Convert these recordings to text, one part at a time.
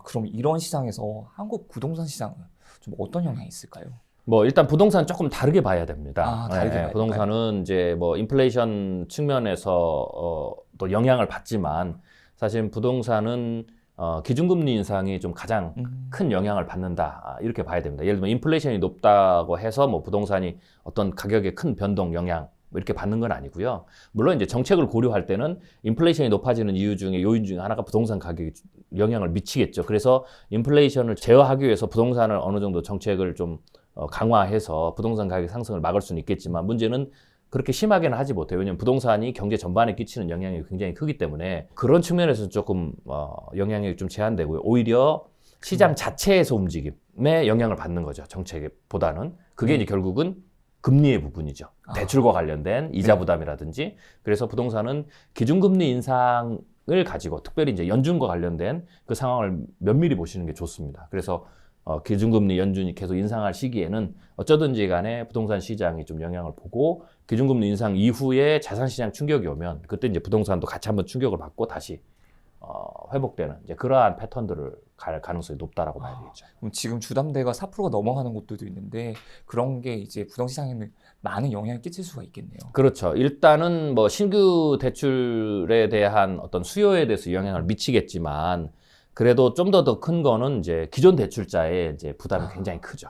그럼 이런 시장에서 한국 부동산 시장은 좀 어떤 영향이 있을까요? 뭐 일단 부동산 조금 다르게 봐야 됩니다. 다르게 봐야 될까요? 부동산은 이제 뭐 인플레이션 측면에서 또 영향을 받지만 사실 부동산은 기준금리 인상이 좀 가장 큰 영향을 받는다 이렇게 봐야 됩니다. 예를 들면 인플레이션이 높다고 해서 뭐 부동산이 어떤 가격의 큰 변동 영향 이렇게 받는 건 아니고요. 물론 이제 정책을 고려할 때는 인플레이션이 높아지는 이유 중에 요인 중에 하나가 부동산 가격에 영향을 미치겠죠. 그래서 인플레이션을 제어하기 위해서 부동산을 어느 정도 정책을 좀 강화해서 부동산 가격 상승을 막을 수는 있겠지만 문제는 그렇게 심하게는 하지 못해요. 왜냐하면 부동산이 경제 전반에 끼치는 영향이 굉장히 크기 때문에 그런 측면에서 조금 영향이 좀 제한되고요. 오히려 시장 자체에서 움직임에 영향을 받는 거죠. 정책보다는. 그게 이제 결국은 금리의 부분이죠. 대출과 관련된 이자 부담이라든지. 그래서 부동산은 기준금리 인상을 가지고 특별히 이제 연준과 관련된 그 상황을 면밀히 보시는 게 좋습니다. 그래서 기준금리 연준이 계속 인상할 시기에는 어쩌든지 간에 부동산 시장이 좀 영향을 보고 기준금리 인상 이후에 자산시장 충격이 오면 그때 이제 부동산도 같이 한번 충격을 받고 다시 회복되는 이제 그러한 패턴들을 갈 가능성이 높다라고 봐야 되겠죠. 그럼 지금 주담대가 4%가 넘어가는 곳들도 있는데 그런 게 이제 부동시장에는 많은 영향을 끼칠 수가 있겠네요. 그렇죠. 일단은 뭐 신규 대출에 대한 어떤 수요에 대해서 영향을 미치겠지만 그래도 좀 더 큰 거는 이제 기존 대출자의 이제 부담이 굉장히 크죠.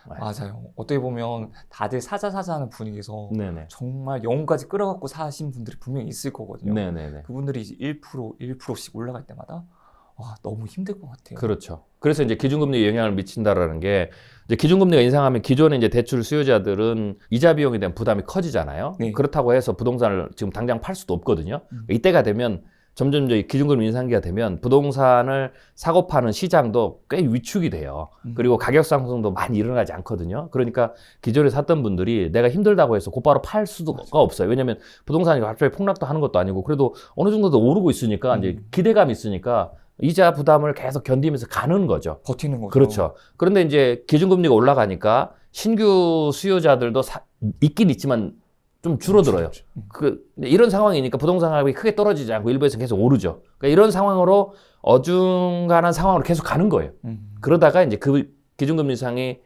맞아요. 어떻게 보면 다들 사자 하는 분위기에서 네네. 정말 영혼까지 끌어갖고 사신 분들이 분명히 있을 거거든요. 네네네. 그분들이 이제 1%씩 올라갈 때마다 너무 힘들 것 같아요. 그렇죠. 그래서 이제 기준금리에 영향을 미친다라는 게 이제 기준금리가 인상하면 기존의 이제 대출 수요자들은 이자 비용에 대한 부담이 커지잖아요. 네. 그렇다고 해서 부동산을 지금 당장 팔 수도 없거든요. 이때가 되면 점점 이제 기준금리 인상기가 되면 부동산을 사고 파는 시장도 꽤 위축이 돼요. 그리고 가격 상승도 많이 일어나지 않거든요. 그러니까 기존에 샀던 분들이 내가 힘들다고 해서 곧바로 팔 수가 없어요. 왜냐하면 부동산이 갑자기 폭락도 하는 것도 아니고 그래도 어느 정도 더 오르고 있으니까 이제 기대감이 있으니까 이자 부담을 계속 견디면서 가는 거죠. 버티는 거죠. 그렇죠. 그런데 이제 기준금리가 올라가니까 신규 수요자들도 있긴 있지만 좀 줄어들어요. 이런 상황이니까 부동산 가격이 크게 떨어지지 않고 일부에서 계속 오르죠. 그러니까 이런 상황으로 어중간한 상황으로 계속 가는 거예요. 그러다가 이제 그 기준금리 인상이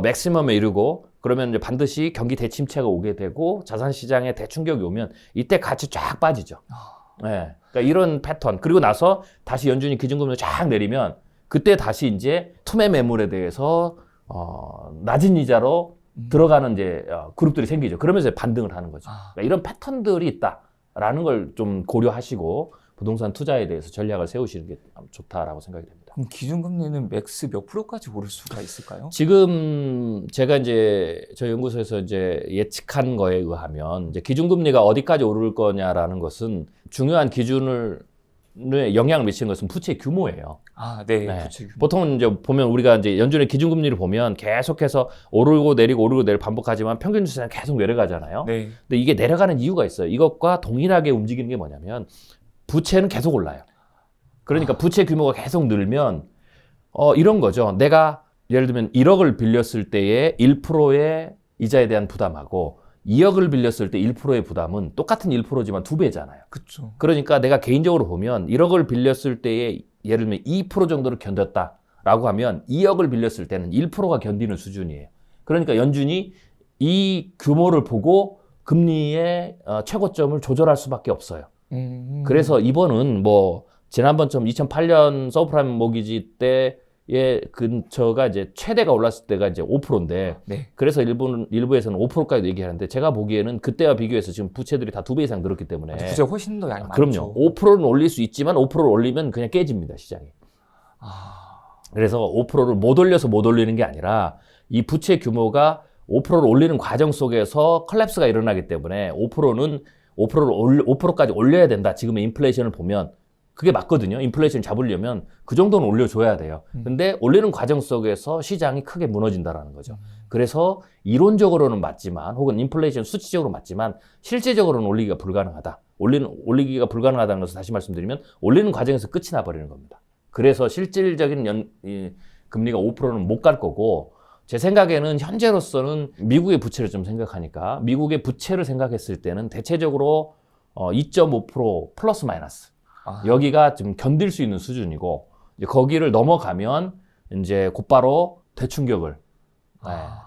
맥시멈에 이르고 그러면 이제 반드시 경기 대침체가 오게 되고 자산시장에 대충격이 오면 이때 같이 쫙 빠지죠. 네. 그러니까 이런 패턴. 그리고 나서 다시 연준이 기준금리를 쫙 내리면 그때 다시 이제 투매 매물에 대해서 낮은 이자로 들어가는 이제 그룹들이 생기죠. 그러면서 반등을 하는 거죠. 그러니까 이런 패턴들이 있다라는 걸 좀 고려하시고 부동산 투자에 대해서 전략을 세우시는 게 좋다라고 생각이 됩니다. 그럼 기준금리는 맥스 몇 프로까지 오를 수가 있을까요? 지금 제가 이제 저희 연구소에서 이제 예측한 거에 의하면 이제 기준금리가 어디까지 오를 거냐라는 것은 중요한 기준을 영향을 미치는 것은 부채 규모예요. 네. 네. 부채 규모. 보통은 이제 보면 우리가 이제 연준의 기준금리를 보면 계속해서 오르고 내리고 반복하지만 평균 주식은 계속 내려가잖아요. 네. 근데 이게 내려가는 이유가 있어요. 이것과 동일하게 움직이는 게 뭐냐면 부채는 계속 올라요. 그러니까 부채 규모가 계속 늘면 이런 거죠. 내가 예를 들면 1억을 빌렸을 때의 1%의 이자에 대한 부담하고 2억을 빌렸을 때 1%의 부담은 똑같은 1%지만 2배잖아요. 그렇죠. 그러니까 내가 개인적으로 보면 1억을 빌렸을 때에 예를 들면 2% 정도를 견뎠다라고 하면 2억을 빌렸을 때는 1%가 견디는 수준이에요. 그러니까 연준이 이 규모를 보고 금리의 최고점을 조절할 수밖에 없어요. 그래서 이번은 뭐 지난번처럼 2008년 서브프라임 모기지 때의 근처가 이제 최대가 올랐을 때가 이제 5%인데 네. 그래서 일부에서는 5%까지 얘기하는데 제가 보기에는 그때와 비교해서 지금 부채들이 다 2배 이상 늘었기 때문에 부채 훨씬 더 양이 그럼요. 많죠. 5%는 올릴 수 있지만 5%를 올리면 그냥 깨집니다, 시장이. 그래서 5%를 못 올려서 못 올리는 게 아니라 이 부채 규모가 5%를 올리는 과정 속에서 컬랩스가 일어나기 때문에 5%까지 올려야 된다. 지금의 인플레이션을 보면 그게 맞거든요. 인플레이션 잡으려면 그 정도는 올려줘야 돼요. 근데 올리는 과정 속에서 시장이 크게 무너진다라는 거죠. 그래서 이론적으로는 맞지만 혹은 인플레이션 수치적으로 맞지만 실제적으로는 올리기가 불가능하다. 올리기가 불가능하다는 것을 다시 말씀드리면 올리는 과정에서 끝이 나버리는 겁니다. 그래서 실질적인 금리가 5%는 못 갈 거고 제 생각에는 현재로서는 미국의 부채를 좀 생각하니까 미국의 부채를 생각했을 때는 대체적으로 2.5% 플러스 마이너스 여기가 좀 견딜 수 있는 수준이고 이제 거기를 넘어가면 이제 곧바로 대충격을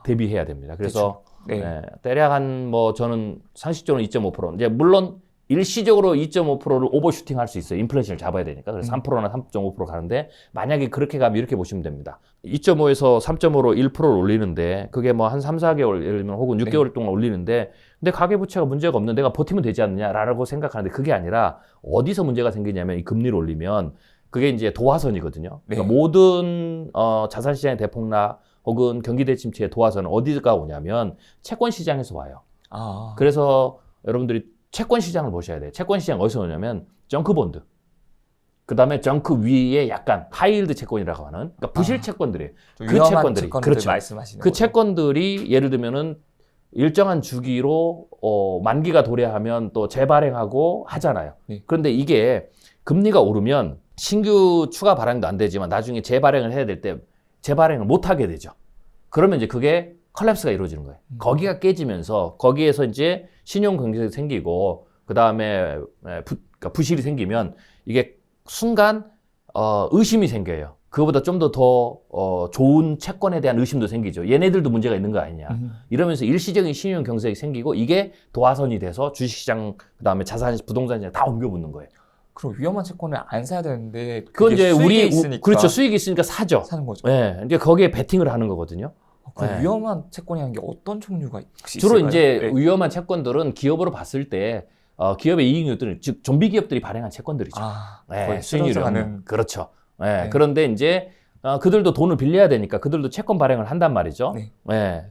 대비해야 됩니다. 그래서 네. 대략 한 뭐 저는 상식적으로 2.5%. 이제 물론 일시적으로 2.5%를 오버슈팅 할 수 있어요. 인플레이션을 잡아야 되니까. 그래서 3%나 3.5% 가는데 만약에 그렇게 가면 이렇게 보시면 됩니다. 2.5에서 3.5로 1%를 올리는데 그게 뭐 한 3, 4개월 예를 들면 혹은 6개월 동안 올리는데 근데 가계부채가 문제가 없는 내가 버티면 되지 않느냐라고 생각하는데 그게 아니라 어디서 문제가 생기냐면 이 금리를 올리면 그게 이제 도화선이거든요. 그러니까 모든 자산시장의 대폭락 혹은 경기 대침체의 도화선은 어디가 오냐면 채권 시장에서 와요. 그래서 여러분들이 채권 시장을 보셔야 돼요. 채권 시장 어디서 오냐면 정크본드. 그다음에 정크 위에 약간 하이힐드 채권이라고 하는 그러니까 부실 채권들이에요. 그 채권들이 그렇죠. 말씀하시는 그 거죠. 채권들이 예를 들면은 일정한 주기로 만기가 도래하면 또 재발행하고 하잖아요. 네. 그런데 이게 금리가 오르면 신규 추가 발행도 안 되지만 나중에 재발행을 해야 될 때 재발행을 못 하게 되죠. 그러면 이제 그게 컬랩스가 이루어지는 거예요. 거기가 깨지면서 거기에서 이제 신용 경색이 생기고 그다음에 그러니까 부실이 생기면 이게 순간 의심이 생겨요. 그거보다 좀 더 좋은 채권에 대한 의심도 생기죠. 얘네들도 문제가 있는 거 아니냐. 이러면서 일시적인 신용 경색이 생기고 이게 도화선이 돼서 주식시장 그다음에 자산 부동산 시장 다 옮겨붙는 거예요. 그럼 위험한 채권을 안 사야 되는데 그건 이제 수익이 있으니까 그렇죠. 수익이 있으니까 사죠. 사는 거죠. 네, 그러니까 거기에 베팅을 하는 거거든요. 그 네. 위험한 채권이라는 게 어떤 종류가 혹시 주로 있을까요? 이제 위험한 채권들은 기업으로 봤을 때 기업의 이익률들은 즉 좀비 기업들이 발행한 채권들이죠. 거의 수익률이 쓰러져가는- 없는. 그렇죠. 그런데 이제 그들도 돈을 빌려야 되니까 그들도 채권 발행을 한단 말이죠.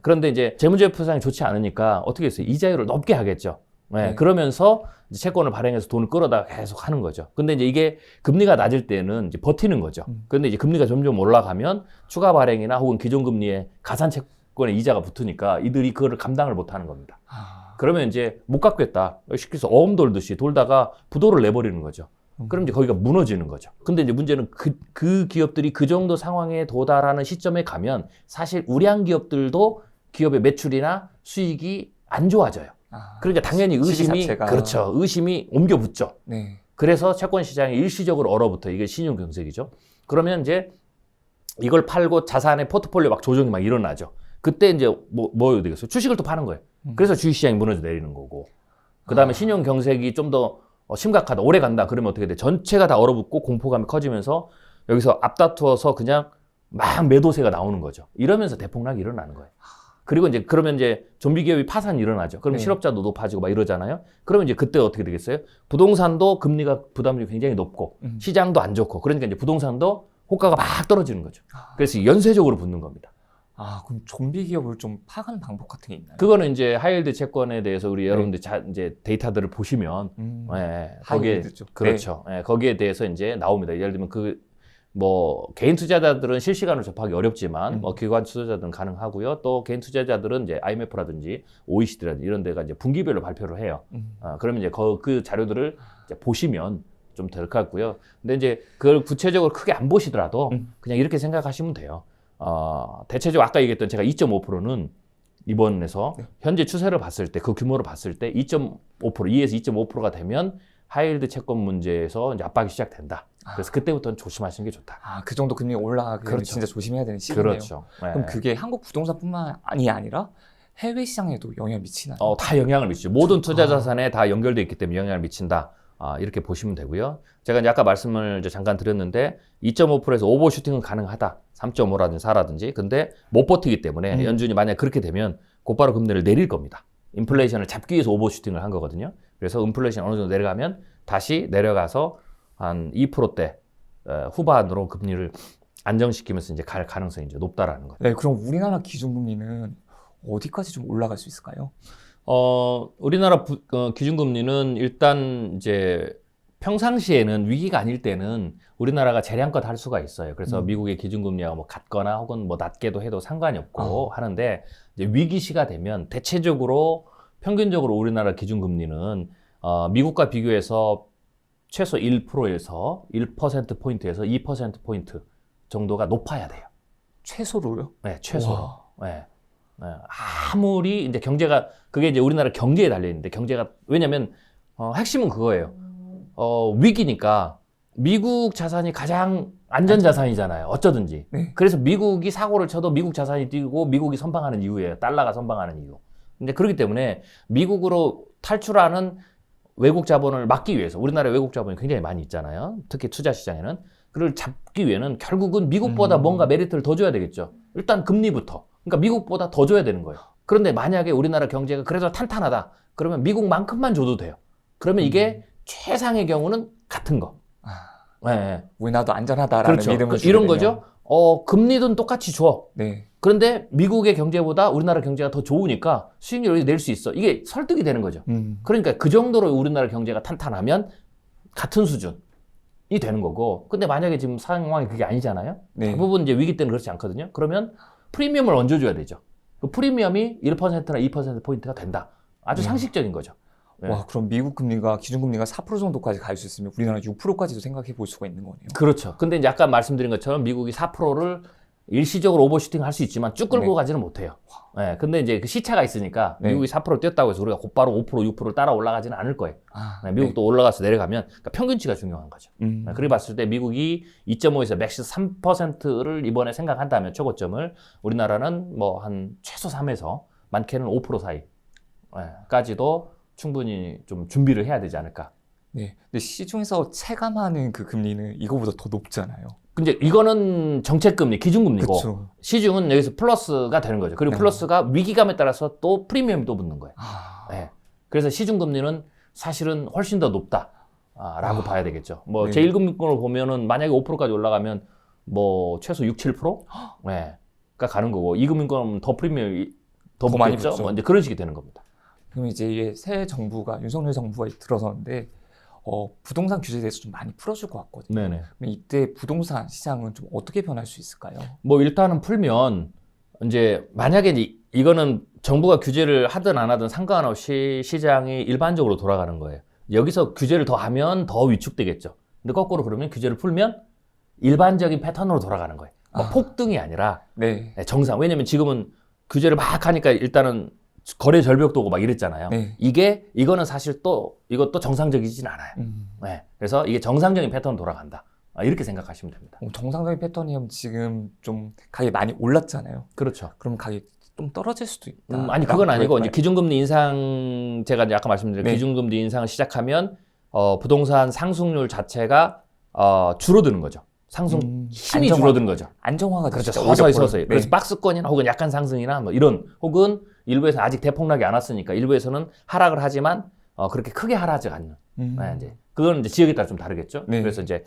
그런데 이제 재무제표상이 좋지 않으니까 어떻게 했어요? 이자율을 높게 하겠죠. 그러면서 이제 채권을 발행해서 돈을 끌어다 계속 하는 거죠. 근데 이제 이게 금리가 낮을 때는 이제 버티는 거죠. 그런데 이제 금리가 점점 올라가면 추가 발행이나 혹은 기존 금리에 가산 채권의 이자가 붙으니까 이들이 그거를 감당을 못 하는 겁니다. 그러면 이제 못 갚겠다. 쉽게 해서 어음 돌듯이 돌다가 부도를 내버리는 거죠. 그럼 이제 거기가 무너지는 거죠. 근데 이제 문제는 그 기업들이 그 정도 상황에 도달하는 시점에 가면 사실 우량 기업들도 기업의 매출이나 수익이 안 좋아져요. 그러니까 당연히 의심이 그렇죠. 의심이 옮겨 붙죠. 그래서 채권 시장이 일시적으로 얼어붙어. 이게 신용 경색이죠. 그러면 이제 이걸 팔고 자산의 포트폴리오 막 조정이 막 일어나죠. 그때 이제 뭐 되겠어요? 주식을 또 파는 거예요. 그래서 주식 시장이 무너져 내리는 거고. 그다음에 신용 경색이 좀 더 심각하다. 오래 간다. 그러면 어떻게 돼? 전체가 다 얼어붙고 공포감이 커지면서 여기서 앞다투어서 그냥 막 매도세가 나오는 거죠. 이러면서 대폭락이 일어나는 거예요. 그리고 이제 그러면 이제 좀비 기업이 파산이 일어나죠. 그러면 실업자도 높아지고 막 이러잖아요. 그러면 이제 그때 어떻게 되겠어요? 부동산도 금리가 부담률이 굉장히 높고 시장도 안 좋고 그러니까 이제 부동산도 호가가 막 떨어지는 거죠. 그래서 연쇄적으로 붙는 겁니다. 그럼 좀비 기업을 좀 파악하는 방법 같은 게 있나요? 그거는 이제 하이힐드 채권에 대해서 우리 여러분들 이제 데이터들을 보시면 거기에 하이힐드죠. 그렇죠. 거기에 대해서 이제 나옵니다. 예를 들면 뭐 개인 투자자들은 실시간으로 접하기 어렵지만 뭐 기관 투자자들은 가능하고요. 또 개인 투자자들은 이제 IMF라든지 OECD라든지 이런 데가 이제 분기별로 발표를 해요. 그러면 이제 그 자료들을 이제 보시면 좀 될 것 같고요. 근데 이제 그걸 구체적으로 크게 안 보시더라도 그냥 이렇게 생각하시면 돼요. 대체적으로 아까 얘기했던 제가 2.5%는 이번에서 현재 추세를 봤을 때 그 규모를 봤을 때 2.5%, 2에서 2.5%가 되면 하이힐드 채권 문제에서 이제 압박이 시작된다. 그래서 그때부터는 조심하시는 게 좋다. 그 정도 금리가 올라가면 그렇죠. 진짜 조심해야 되는 시기네요. 그렇죠. 그럼 그게 한국 부동산뿐만이 아니라 해외 시장에도 영향을 미치나요? 다 영향을 미치죠. 모든 투자 자산에 다 연결되어 있기 때문에 영향을 미친다. 이렇게 보시면 되고요. 제가 이제 아까 말씀을 이제 잠깐 드렸는데 2.5%에서 오버슈팅은 가능하다. 3.5라든지 4라든지. 근데 못 버티기 때문에 연준이 만약 그렇게 되면 곧바로 금리를 내릴 겁니다. 인플레이션을 잡기 위해서 오버슈팅을 한 거거든요. 그래서 인플레이션 어느 정도 내려가면 다시 내려가서 한 2%대 후반으로 금리를 안정시키면서 이제 갈 가능성이 이제 높다라는 거죠. 네, 그럼 우리나라 기준금리는 어디까지 좀 올라갈 수 있을까요? 우리나라 기준금리는 일단 이제 평상시에는 위기가 아닐 때는 우리나라가 재량껏 할 수가 있어요. 그래서 미국의 기준금리하고 뭐 같거나 혹은 뭐 낮게도 해도 상관이 없고 하는데 이제 위기시가 되면 대체적으로 평균적으로 우리나라 기준금리는 미국과 비교해서 최소 1%에서 1%포인트에서 2%포인트 정도가 높아야 돼요. 최소로요? 네, 최소로. 네. 아무리 이제 경제가 그게 이제 우리나라 경제에 달려 있는데 경제가 왜냐면 핵심은 그거예요. 위기니까 미국 자산이 가장 안전자산이잖아요. 어쩌든지. 네. 그래서 미국이 사고를 쳐도 미국 자산이 뛰고 미국이 선방하는 이유예요. 달러가 선방하는 이유. 근데 그렇기 때문에 미국으로 탈출하는 외국 자본을 막기 위해서 우리나라에 외국 자본이 굉장히 많이 있잖아요. 특히 투자 시장에는. 그걸 잡기 위해는 결국은 미국보다 뭔가 메리트를 더 줘야 되겠죠. 일단 금리부터. 그러니까 미국보다 더 줘야 되는 거예요. 그런데 만약에 우리나라 경제가 그래도 탄탄하다. 그러면 미국만큼만 줘도 돼요. 그러면 이게 최상의 경우는 같은 거. 네. 우리나라도 안전하다라는 그렇죠. 믿음을 주게 이런 되면. 거죠. 금리든 똑같이 줘. 네. 그런데 미국의 경제보다 우리나라 경제가 더 좋으니까 수익률을 낼 수 있어. 이게 설득이 되는 거죠. 그러니까 그 정도로 우리나라 경제가 탄탄하면 같은 수준이 되는 거고. 근데 만약에 지금 상황이 그게 아니잖아요. 네. 대부분 이제 위기 때는 그렇지 않거든요. 그러면 프리미엄을 얹어줘야 되죠. 그 프리미엄이 1%나 2%포인트가 된다. 아주 상식적인 거죠. 네. 와, 그럼 미국 금리가 기준금리가 4% 정도까지 갈 수 있으면 우리나라 6%까지도 생각해 볼 수가 있는 거네요. 그렇죠. 근데 이제 아까 말씀드린 것처럼 미국이 4%를 일시적으로 오버슈팅 할 수 있지만 쭉 끌고 네. 가지는 못해요. 네. 근데 이제 그 시차가 있으니까 네. 미국이 4% 뛰었다고 해서 우리가 곧바로 5%, 6%를 따라 올라가지는 않을 거예요. 아, 네. 미국도 올라가서 내려가면 그러니까 평균치가 중요한 거죠. 네. 그렇게 봤을 때 미국이 2.5에서 맥시 3%를 이번에 생각한다면 최고점을 우리나라는 뭐 한 최소 3에서 많게는 5% 사이까지도 충분히 좀 준비를 해야 되지 않을까. 네. 근데 시중에서 체감하는 그 금리는 이거보다 더 높잖아요. 근데 이거는 정책금리, 기준금리고 그렇죠. 시중은 여기서 플러스가 되는 거죠. 그리고 네. 플러스가 위기감에 따라서 또 프리미엄이 또 붙는 거예요. 아, 네. 그래서 시중금리는 사실은 훨씬 더 높다라고 봐야 되겠죠. 뭐 네. 제1금리권을 보면은 만약에 5%까지 올라가면 뭐 최소 6, 7%? 네. 가 가는 거고 2금리권은 더 프리미엄이 더 많이 붙겠죠. 붙죠. 뭐 이제 그런 식이 되는 겁니다. 그럼 이제 이게 새 정부가 윤석열 정부가 들어섰는데 부동산 규제에 대해서 좀 많이 풀어줄 것 같거든요. 네네. 그럼 이때 부동산 시장은 좀 어떻게 변할 수 있을까요? 뭐 일단은 풀면 이제 만약에 이거는 정부가 규제를 하든 안 하든 상관없이 시장이 일반적으로 돌아가는 거예요. 여기서 규제를 더 하면 더 위축되겠죠. 근데 거꾸로 그러면 규제를 풀면 일반적인 패턴으로 돌아가는 거예요. 뭐 폭등이 아니라 네. 정상. 왜냐면 지금은 규제를 막 하니까 일단은 거래 절벽도 오고 막 이랬잖아요. 네. 이거는 사실 이것도 정상적이진 않아요. 네. 그래서 이게 정상적인 패턴으로 돌아간다. 이렇게 생각하시면 됩니다. 정상적인 패턴이면 지금 좀 가격이 많이 올랐잖아요. 그렇죠. 그럼 가격이 좀 떨어질 수도 있다. 아니 그건 아니고 이제 볼까요? 기준금리 인상 제가 이제 아까 말씀드린 네. 기준금리 인상을 시작하면 부동산 상승률 자체가 줄어드는 거죠. 힘이 줄어드는 거죠. 안정화가 그렇죠. 되죠. 서서히. 네. 그래서 박스권이나 혹은 약간 상승이나 뭐 이런 혹은 일부에서 아직 대폭락이 안 왔으니까 일부에서는 하락을 하지만 그렇게 크게 하락하지 않는. 네, 이제 그건 이제 지역에 따라 좀 다르겠죠. 네. 그래서 이제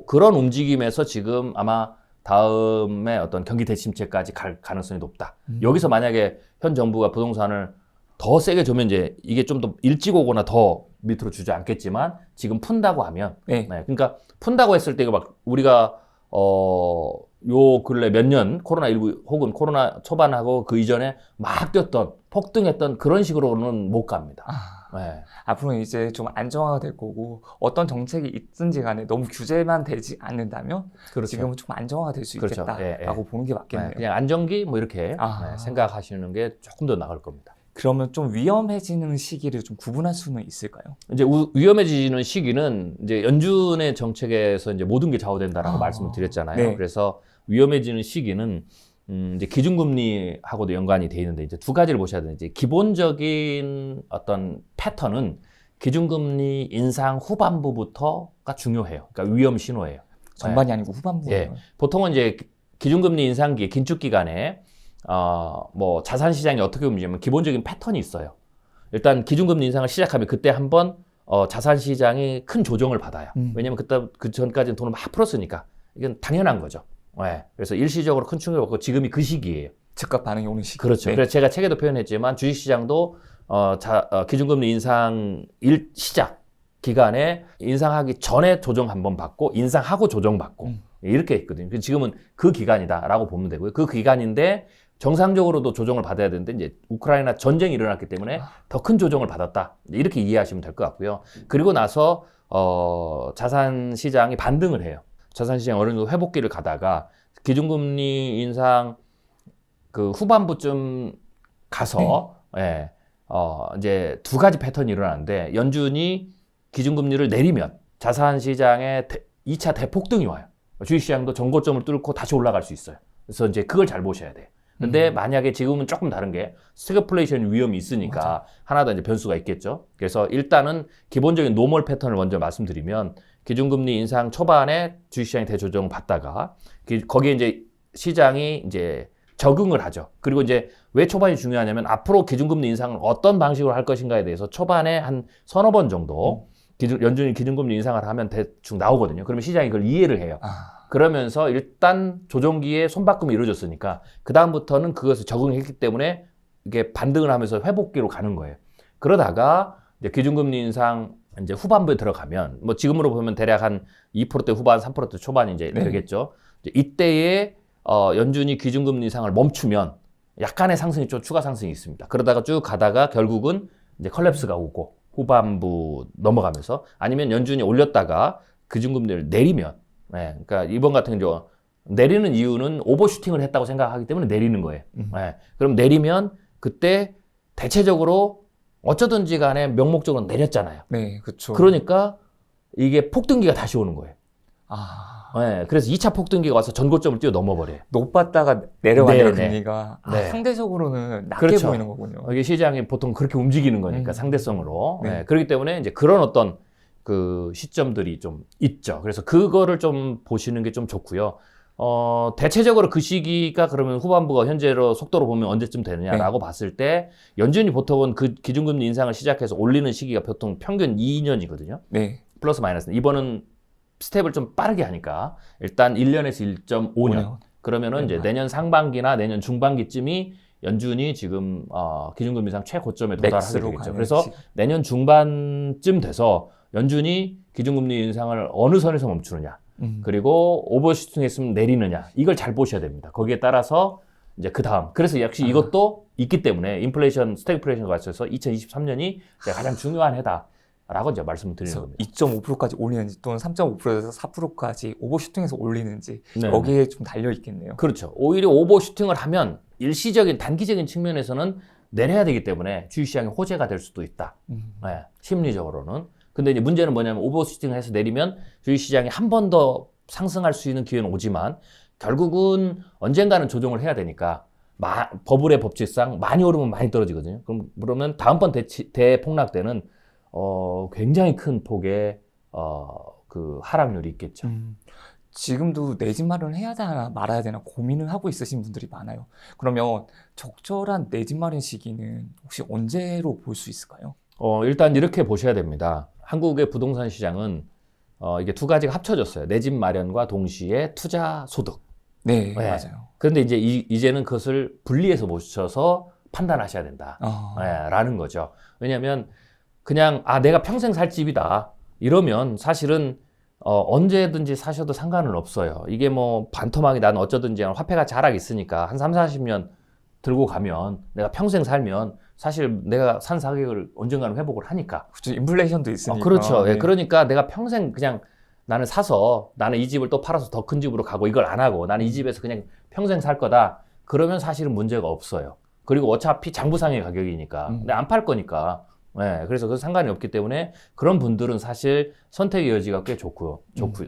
그런 움직임에서 지금 아마 다음에 어떤 경기 대침체까지 갈 가능성이 높다. 여기서 만약에 현 정부가 부동산을 더 세게 주면 이제 이게 좀 더 일찍 오거나 더 밑으로 주지 않겠지만 지금 푼다고 하면 네. 그러니까 푼다고 했을 때 이거 막 우리가 요 근래 몇 년 코로나19 혹은 코로나 초반하고 그 이전에 막 뛰었던 폭등했던 그런 식으로는 못 갑니다. 네. 앞으로는 이제 좀 안정화가 될 거고 어떤 정책이 있든지 간에 너무 규제만 되지 않는다면 그렇죠. 지금은 좀 안정화가 될 수 그렇죠. 있겠다라고 보는 게 맞겠네요. 그냥 안정기 뭐 이렇게 생각하시는 게 조금 더 나을 겁니다. 그러면 좀 위험해지는 시기를 좀 구분할 수는 있을까요? 이제 위험해지는 시기는 이제 연준의 정책에서 이제 모든 게 좌우된다라고 말씀을 드렸잖아요. 네. 그래서 위험해지는 시기는 이제 기준금리하고도 연관이 돼 있는데 이제 두 가지를 보셔야 되는데 이제 기본적인 어떤 패턴은 기준금리 인상 후반부부터가 중요해요. 그러니까 위험 신호예요. 전반이 아니고 후반부예요. 예. 보통은 이제 기준금리 인상기 긴축 기간에 뭐 자산 시장이 어떻게 움직이면 기본적인 패턴이 있어요. 일단 기준금리 인상을 시작하면 그때 한번 자산 시장이 큰 조정을 받아요. 왜냐면 그때 그 전까지는 돈을 막 풀었으니까 이건 당연한 거죠. 네. 그래서 일시적으로 큰 충격을 받고 지금이 그 시기예요. 즉각 반응이 오는 시기. 그렇죠. 네. 그래서 제가 책에도 표현했지만 주식시장도 기준금리 인상 시작 기간에 인상하기 전에 조정 한번 받고 인상하고 조정 받고 이렇게 있거든요. 지금은 그 기간이다라고 보면 되고요. 그 기간인데 정상적으로도 조정을 받아야 되는데 이제 우크라이나 전쟁이 일어났기 때문에 더 큰 조정을 받았다. 이렇게 이해하시면 될 것 같고요. 그리고 나서 자산 시장이 반등을 해요. 자산 시장 어느 정도 회복기를 가다가 기준금리 인상 그 후반부쯤 가서 이제 두 가지 패턴이 일어나는데 연준이 기준금리를 내리면 자산 시장에 2차 대폭등이 와요. 주식시장도 전고점을 뚫고 다시 올라갈 수 있어요. 그래서 이제 그걸 잘 보셔야 돼요. 근데 만약에 지금은 조금 다른 게 스태그플레이션 위험이 있으니까 맞아. 하나 더 이제 변수가 있겠죠. 그래서 일단은 기본적인 노멀 패턴을 먼저 말씀드리면 기준금리 인상 초반에 주식시장이 대조정 받다가 거기에 이제 시장이 이제 적응을 하죠. 그리고 이제 왜 초반이 중요하냐면 앞으로 기준금리 인상을 어떤 방식으로 할 것인가에 대해서 초반에 한 서너 번 정도 연준이 기준금리 인상을 하면 대충 나오거든요. 그러면 시장이 그걸 이해를 해요. 그러면서 일단 조정기에 손바꿈이 이루어졌으니까 그 다음부터는 그것을 적응했기 때문에 이게 반등을 하면서 회복기로 가는 거예요. 그러다가 이제 기준금리 인상 이제 후반부에 들어가면 뭐 지금으로 보면 대략 한 2%대 후반, 3%대 초반이 이제 네. 되겠죠. 이제 이때에 연준이 기준금리 인상을 멈추면 약간의 상승이 좀 추가 상승이 있습니다. 그러다가 쭉 가다가 결국은 이제 컬랩스가 오고 후반부 넘어가면서 아니면 연준이 올렸다가 기준금리를 내리면 그러니까 이번 같은 경우 내리는 이유는 오버슈팅을 했다고 생각하기 때문에 내리는 거예요. 그럼 내리면 그때 대체적으로 어쩌든지 간에 명목적으로 내렸잖아요. 네, 그렇죠. 그러니까 이게 폭등기가 다시 오는 거예요. 그래서 2차 폭등기가 와서 전고점을 뛰어넘어버려요. 높았다가 내려가는 네, 금리가 네. 상대적으로는 낮게 그렇죠. 보이는 거군요. 이게 시장이 보통 그렇게 움직이는 거니까 상대성으로. 네. 그렇기 때문에 이제 그런 어떤 그 시점들이 좀 있죠. 그래서 그거를 좀 보시는 게 좀 좋고요. 대체적으로 그 시기가 그러면 후반부가 현재로 속도로 보면 언제쯤 되느냐라고 봤을 때 연준이 보통은 그 기준금리 인상을 시작해서 올리는 시기가 보통 평균 2년이거든요. 네. 플러스 마이너스. 이번은 스텝을 좀 빠르게 하니까 일단 1년에서 1.5년. 그러면은 이제 내년 상반기나 내년 중반기쯤이 연준이 지금 기준금리 인상 최고점에 도달하게 되겠죠. 그래서 내년 중반쯤 돼서 연준이 기준금리 인상을 어느 선에서 멈추느냐, 그리고 오버슈팅했으면 내리느냐, 이걸 잘 보셔야 됩니다. 거기에 따라서 이제 그 다음. 그래서 역시 이것도 있기 때문에 인플레이션, 스태그플레이션과 같아서 2023년이 가장 중요한 해다라고 이제 말씀을 드리는 겁니다. 2.5%까지 올리는지 또는 3.5%에서 4%까지 오버슈팅해서 올리는지 네. 여기에 좀 달려 있겠네요. 그렇죠. 오히려 오버슈팅을 하면 일시적인 단기적인 측면에서는 내려야 되기 때문에 주식시장이 호재가 될 수도 있다. 심리적으로는. 근데 이제 문제는 뭐냐면 오버슈팅을 해서 내리면 주식시장이 한 번 더 상승할 수 있는 기회는 오지만 결국은 언젠가는 조정을 해야 되니까 버블의 법칙상 많이 오르면 많이 떨어지거든요. 그러면 다음번 대폭락 때는 굉장히 큰 폭의 그 하락률이 있겠죠. 지금도 내 집 마련을 해야 되나 말아야 되나 고민을 하고 있으신 분들이 많아요. 그러면 적절한 내 집 마련 시기는 혹시 언제로 볼 수 있을까요? 일단 이렇게 보셔야 됩니다. 한국의 부동산 시장은 이게 두 가지가 합쳐졌어요. 내 집 마련과 동시에 투자 소득. 네, 맞아요. 그런데 이제 이제는 그것을 분리해서 보셔서 판단하셔야 된다. 라는 거죠. 왜냐하면 그냥 내가 평생 살 집이다 이러면 사실은 언제든지 사셔도 상관은 없어요. 이게 뭐 반토막이 나는 어쩌든지 화폐 가치 하락이 있으니까 한 3, 40년 들고 가면 내가 평생 살면 사실 내가 산 가격을 언젠가는 회복을 하니까. 그렇죠. 인플레이션도 있으니까. 그렇죠. 네. 그러니까 내가 평생 그냥 나는 사서 나는 이 집을 또 팔아서 더 큰 집으로 가고 이걸 안 하고 나는 이 집에서 그냥 평생 살 거다. 그러면 사실은 문제가 없어요. 그리고 어차피 장부상의 가격이니까. 근데 안 팔 거니까. 그래서 그 상관이 없기 때문에 그런 분들은 사실 선택의 여지가 꽤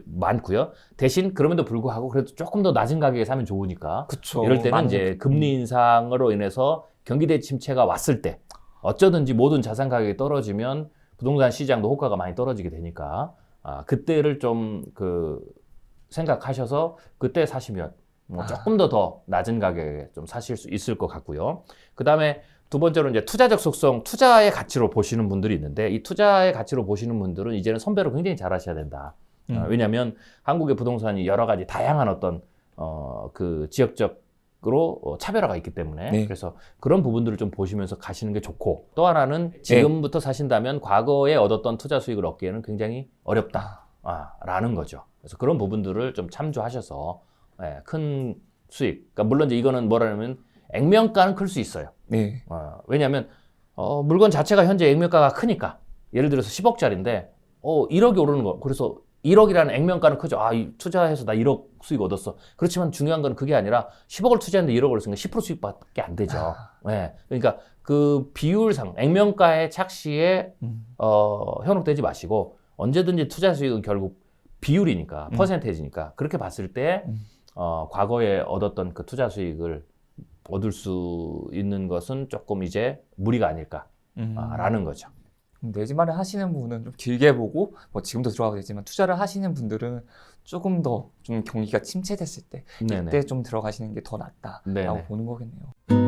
많고요. 대신 그럼에도 불구하고 그래도 조금 더 낮은 가격에 사면 좋으니까. 그쵸. 이럴 때는 이제 금리 인상으로 인해서 경기대 침체가 왔을 때 어쩌든지 모든 자산 가격이 떨어지면 부동산 시장도 호가가 많이 떨어지게 되니까 그때를 좀 생각하셔서 그때 사시면 조금 더 낮은 가격에 좀 사실 수 있을 것 같고요. 그 다음에 두 번째로 이제 투자적 속성, 투자의 가치로 보시는 분들이 있는데 이 투자의 가치로 보시는 분들은 이제는 선별을 굉장히 잘 하셔야 된다. 왜냐하면 한국의 부동산이 여러 가지 다양한 어떤 그 지역적으로 차별화가 있기 때문에 그래서 그런 부분들을 좀 보시면서 가시는 게 좋고 또 하나는 지금부터 사신다면 과거에 얻었던 투자 수익을 얻기에는 굉장히 어렵다. 라는 거죠. 그래서 그런 부분들을 좀 참조하셔서 큰 수익. 그러니까 물론 이제 이거는 뭐라면 액면가는 클 수 있어요. 네. 왜냐하면 물건 자체가 현재 액면가가 크니까 예를 들어서 10억짜리인데 1억이 오르는 거. 그래서 1억이라는 액면가는 크죠. 투자해서 나 1억 수익 얻었어. 그렇지만 중요한 건 그게 아니라 10억을 투자했는데 1억을 얻으니까 10% 수익밖에 안 되죠. 그러니까 그 비율상 액면가의 착시에 현혹되지 마시고 언제든지 투자 수익은 결국 비율이니까, 퍼센테이지니까 그렇게 봤을 때 음. 과거에 얻었던 그 투자 수익을 얻을 수 있는 것은 조금 이제 무리가 아닐까라는 거죠. 내 집 마련 하시는 분은 좀 길게 보고 뭐 지금도 들어가도 되지만 투자를 하시는 분들은 조금 더 좀 경기가 침체됐을 때 네네. 이때 좀 들어가시는 게 더 낫다라고 네네. 보는 거겠네요.